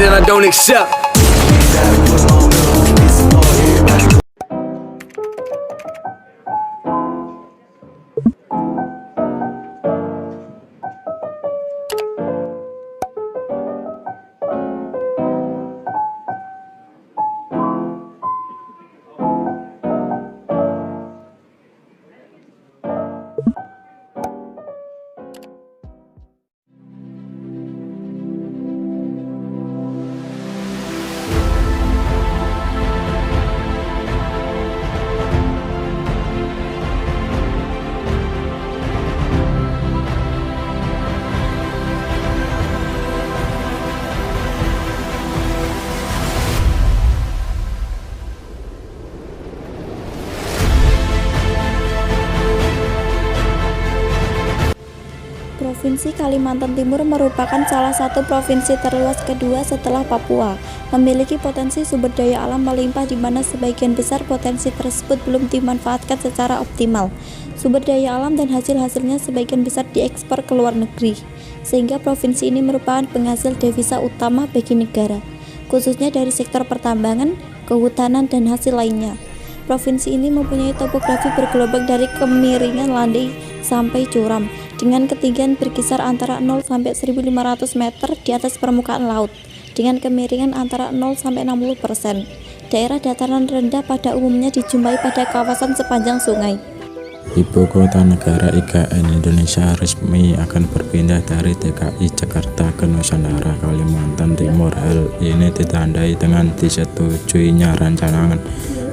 and I don't accept. Provinsi Kalimantan Timur merupakan salah satu provinsi terluas kedua setelah Papua, memiliki potensi sumber daya alam melimpah di mana sebagian besar potensi tersebut belum dimanfaatkan secara optimal. Sumber daya alam dan hasil-hasilnya sebagian besar diekspor ke luar negeri, sehingga provinsi ini merupakan penghasil devisa utama bagi negara, khususnya dari sektor pertambangan, kehutanan, dan hasil lainnya. Provinsi ini mempunyai topografi bergelombang dari kemiringan landai sampai curam, dengan ketinggian berkisar antara 0 sampai 1.500 meter di atas permukaan laut, dengan kemiringan antara 0 sampai 60%. Daerah dataran rendah pada umumnya dijumpai pada kawasan sepanjang sungai. Ibu kota negara IKN Indonesia resmi akan berpindah dari DKI Jakarta ke Nusantara Kalimantan Timur. Hal ini ditandai dengan disetujuinya rancangan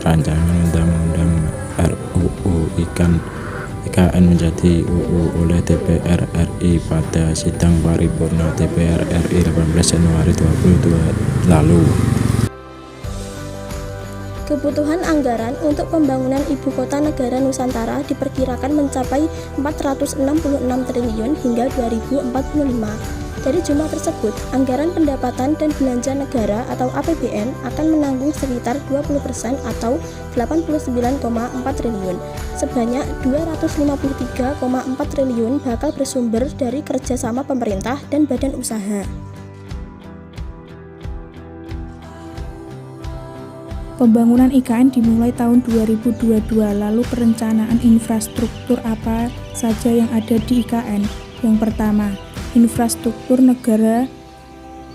Undang-Undang RUU IKN menjadi UU oleh DPR RI pada sidang paripurna DPR RI 18 Januari 2022 lalu. Kebutuhan anggaran untuk pembangunan ibu kota negara Nusantara diperkirakan mencapai 466 triliun hingga 2045. Dari jumlah tersebut, anggaran pendapatan dan belanja negara atau APBN akan menanggung sekitar 20% atau 89,4 triliun. Sebanyak 253,4 triliun bakal bersumber dari kerjasama pemerintah dan badan usaha. Pembangunan IKN dimulai tahun 2022, lalu perencanaan infrastruktur apa saja yang ada di IKN? Yang pertama, infrastruktur negara.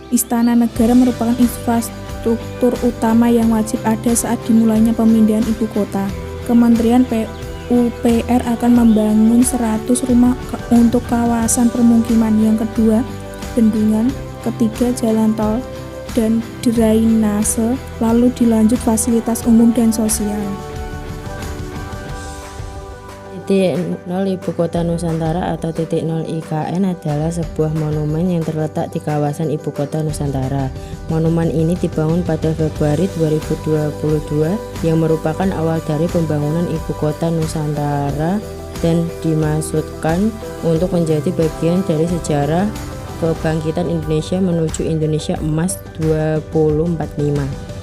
Istana negara merupakan infrastruktur utama yang wajib ada saat dimulainya pemindahan ibu kota. Kementerian PUPR akan membangun 100 rumah untuk kawasan permukiman. Yang kedua, bendungan. Ketiga, jalan tol dan drainase, lalu dilanjut fasilitas umum dan sosial. Titik nol Ibu Kota Nusantara atau titik nol IKN adalah sebuah monumen yang terletak di kawasan Ibu Kota Nusantara. Monumen ini dibangun pada Februari 2022 yang merupakan awal dari pembangunan Ibu Kota Nusantara dan dimaksudkan untuk menjadi bagian dari sejarah kebangkitan Indonesia menuju Indonesia Emas 2045.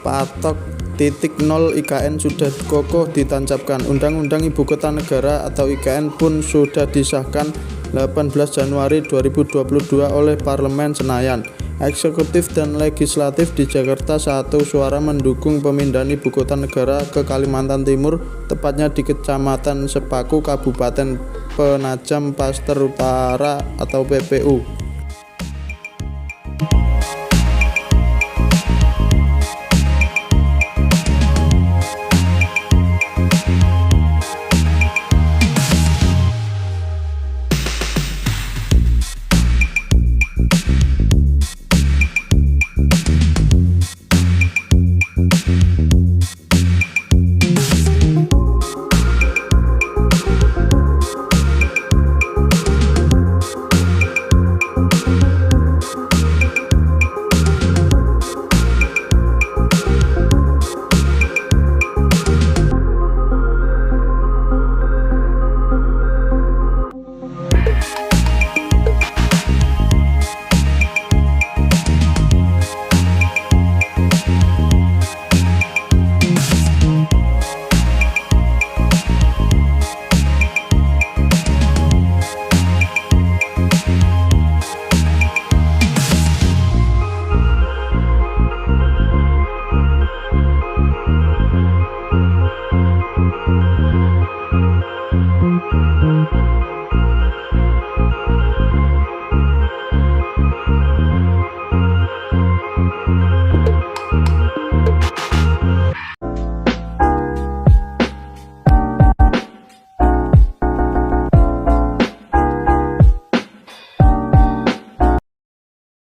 Patok titik nol IKN sudah kokoh ditancapkan. Undang-Undang Ibu Kota Negara atau IKN pun sudah disahkan 18 Januari 2022 oleh Parlemen Senayan. Eksekutif dan legislatif di Jakarta satu suara mendukung pemindahan Ibu Kota Negara ke Kalimantan Timur, tepatnya di Kecamatan Sepaku, Kabupaten Penajam Pasteur Utara atau PPU.